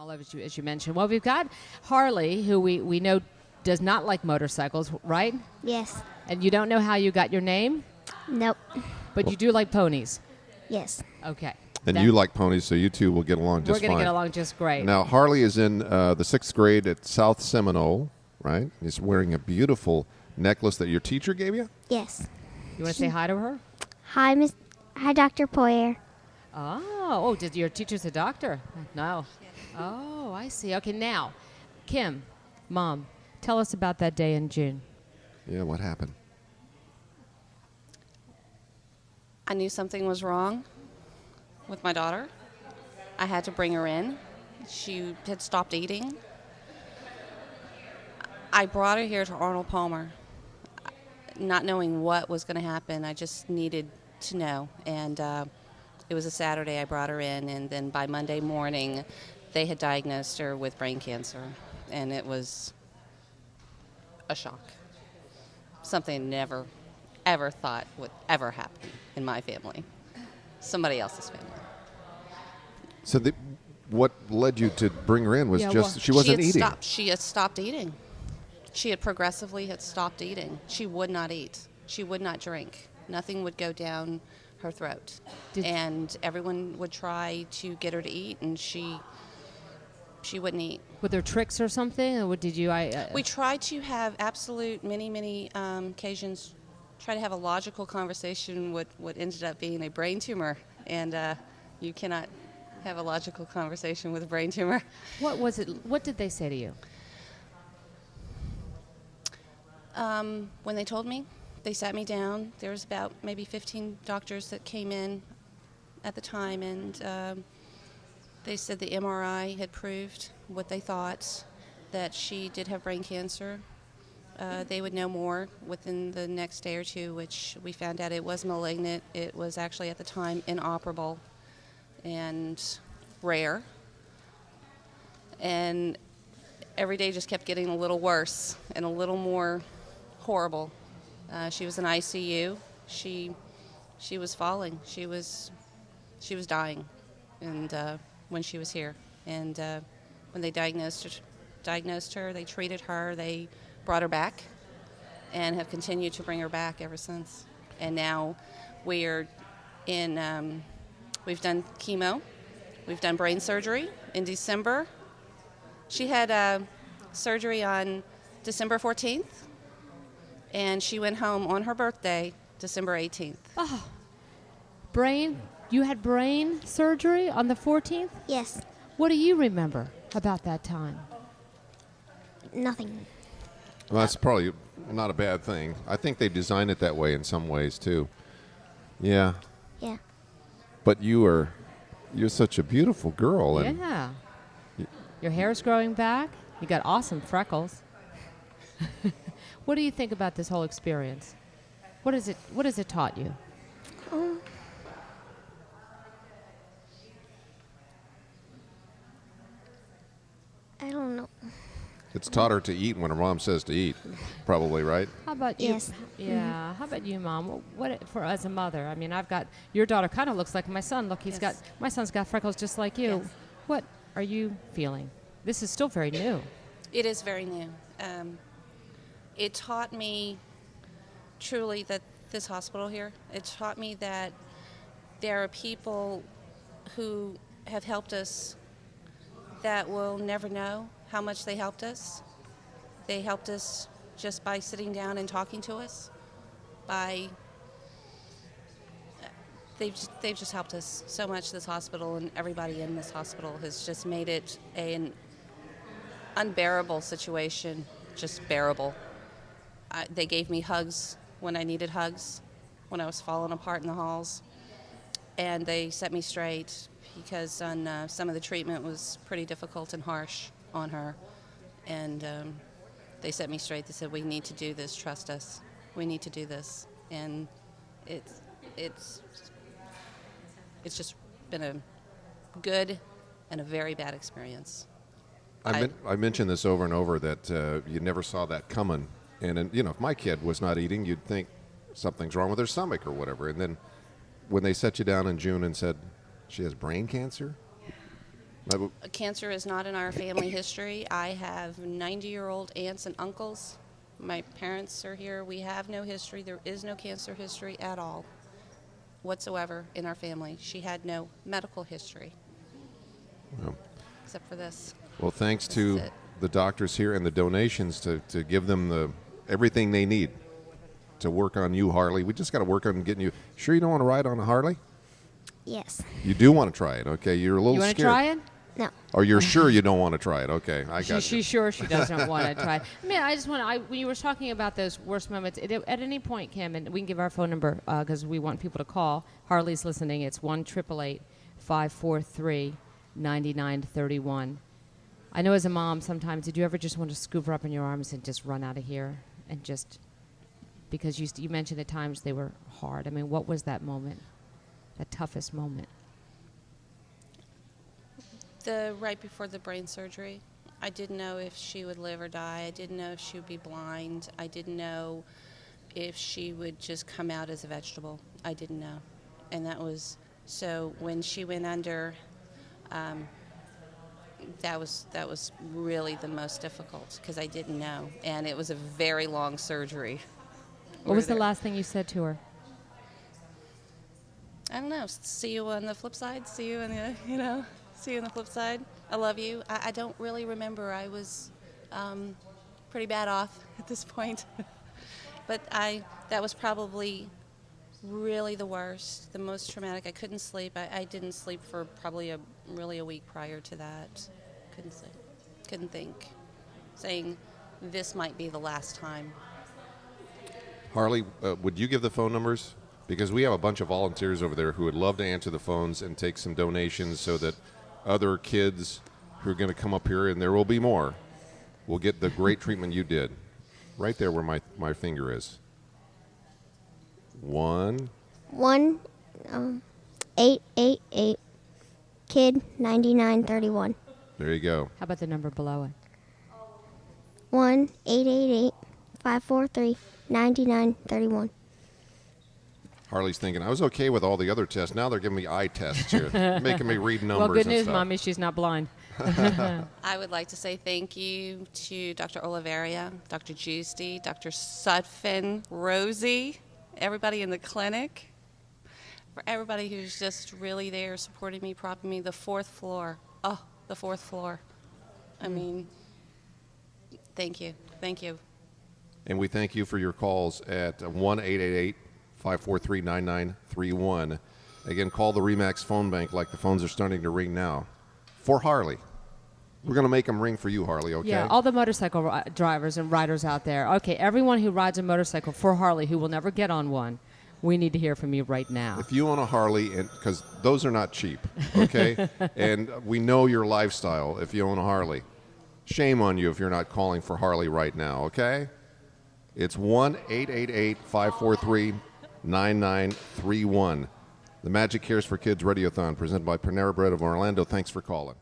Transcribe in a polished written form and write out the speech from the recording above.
Olive, as you mentioned. Well, we've got Harley, who we know does not like motorcycles, right? Yes. And you don't know how you got your name, Nope. but you do like ponies. Yes. Okay. And you like ponies, so you two will get along just We're going fine. to get along just great. Now, Harley is in the 6th grade at South Seminole, right? He's wearing a beautiful necklace that your teacher gave you? Yes. You want to say hi to her? Hi, Miss. Hi, Dr. Poyer. Oh, did your teacher's a doctor? No. Oh, I see. Okay, now, Kim, Mom, tell us about that day in June. Yeah, what happened? I knew something was wrong with my daughter. I had to bring her in. She had stopped eating. I brought her here to Arnold Palmer, not knowing what was going to happen. I just needed to know. And it was a Saturday I brought her in, and then by Monday morning, they had diagnosed her with brain cancer. And it was a shock. Something I never, ever thought would ever happen in my family. Somebody else's family. So what led you to bring her in was she wasn't eating. She had stopped eating. She had progressively stopped eating. She would not eat. She would not drink. Nothing would go down her throat. And everyone would try to get her to eat, and she wouldn't eat. Were there tricks or something? Or did you? We tried to have many occasions, try to have a logical conversation with what ended up being a brain tumor. And you cannot have a logical conversation with a brain tumor. What was it? What did they say to you? When they told me, they sat me down. There was about maybe 15 doctors that came in at the time, and they said the MRI had proved what they thought, that she did have brain cancer. They would know more within the next day or two, which we found out it was malignant. It was actually at the time inoperable and rare. And every day just kept getting a little worse and a little more horrible. She was in ICU. She was falling. She was dying, and when she was here, and when they diagnosed her, they treated her, they brought her back, and have continued to bring her back ever since. And now we're in. We've done chemo. We've done brain surgery in December. She had surgery on December 14th, and she went home on her birthday, December 18th. Oh, you had brain surgery on the 14th? Yes. What do you remember about that time? Nothing. Well, that's probably not a bad thing. I think they designed it that way in some ways, too. Yeah. Yeah. But you're such a beautiful girl. And Yeah. Your hair's growing back. You got awesome freckles. What do you think about this whole experience? What has it taught you? I don't know. It's taught her to eat when her mom says to eat, probably, right? How about you? Yes. Yeah. How about you, Mom? What for as a mother? I mean, I've got your daughter. Kind of looks like my son. Look, my son's got freckles just like you. Yes. What are you feeling? This is still very new. It is very new. It taught me truly that this hospital here, it taught me that there are people who have helped us that will never know how much they helped us. They helped us just by sitting down and talking to us. They've just helped us so much, this hospital, and everybody in this hospital has just made it an unbearable situation, just bearable. They gave me hugs when I needed hugs, when I was falling apart in the halls, and they set me straight because some of the treatment was pretty difficult and harsh on her, and they set me straight. They said, "We need to do this. Trust us. We need to do this." And it's just been a good and a very bad experience. I mentioned this over and over that you never saw that coming. And if my kid was not eating, you'd think something's wrong with her stomach or whatever. And then when they set you down in June and said she has brain cancer, Cancer is not in our family history. I have 90-year-old aunts and uncles. My parents are here. We have no history. There is no cancer history at all whatsoever in our family. She had no medical history except for this. Well, thanks to the doctors here and the donations to give them everything they need to work on you, Harley. We just got to work on getting you. Sure you don't want to ride on a Harley? Yes. You do want to try it, okay? You're a little scared. You want to try it? No. Or you're sure you don't want to try it? Okay, I got you. She's sure she doesn't want to try it. I mean, I just want to, when you were talking about those worst moments, at any point, Kim, and we can give our phone number because we want people to call. Harley's listening. It's 1-888-543-9931. I know as a mom sometimes, did you ever just want to scoop her up in your arms and just run out of here? And just, because you mentioned the times they were hard. I mean, what was that moment, that toughest moment? Right before the brain surgery, I didn't know if she would live or die. I didn't know if she would be blind. I didn't know if she would just come out as a vegetable. I didn't know. And that was, so when she went under, that was really the most difficult because I didn't know. And it was a very long surgery. What was the last thing you said to her? I don't know. See you on the flip side. See you on the, see you on the flip side. I love you. I don't really remember. I was pretty bad off at this point. But that was probably really the worst, the most traumatic. I couldn't sleep. I didn't sleep for probably a week prior to that. Couldn't sleep. Couldn't think. Saying this might be the last time. Harley, would you give the phone numbers? Because we have a bunch of volunteers over there who would love to answer the phones and take some donations so that other kids who are going to come up here, and there will be more, will get the great treatment you did. Right there where my finger is. 888 kid 9931. There you go. How about the number below it? 1-888-543-9931. Harley's thinking, I was okay with all the other tests. Now they're giving me eye tests here, making me read numbers. Well, good and news, stuff. Mommy, she's not blind. I would like to say thank you to Dr. Oliveria, Dr. Giusti, Dr. Sutphin, Rosie, everybody in the clinic, for everybody who's just really there supporting me, propping me. The fourth floor. Oh, the fourth floor. I mean, thank you. Thank you. And we thank you for your calls at 1-888-543-9931. Again, call the RE/MAX phone bank like the phones are starting to ring now. For Harley. We're going to make them ring for you, Harley, okay? Yeah, all the motorcycle drivers and riders out there. Okay, everyone who rides a motorcycle for Harley who will never get on one, we need to hear from you right now. If you own a Harley, because those are not cheap, okay? And we know your lifestyle if you own a Harley. Shame on you if you're not calling for Harley right now, okay? It's 1-888-543-9931. The Magic Cares for Kids Radiothon presented by Panera Bread of Orlando. Thanks for calling.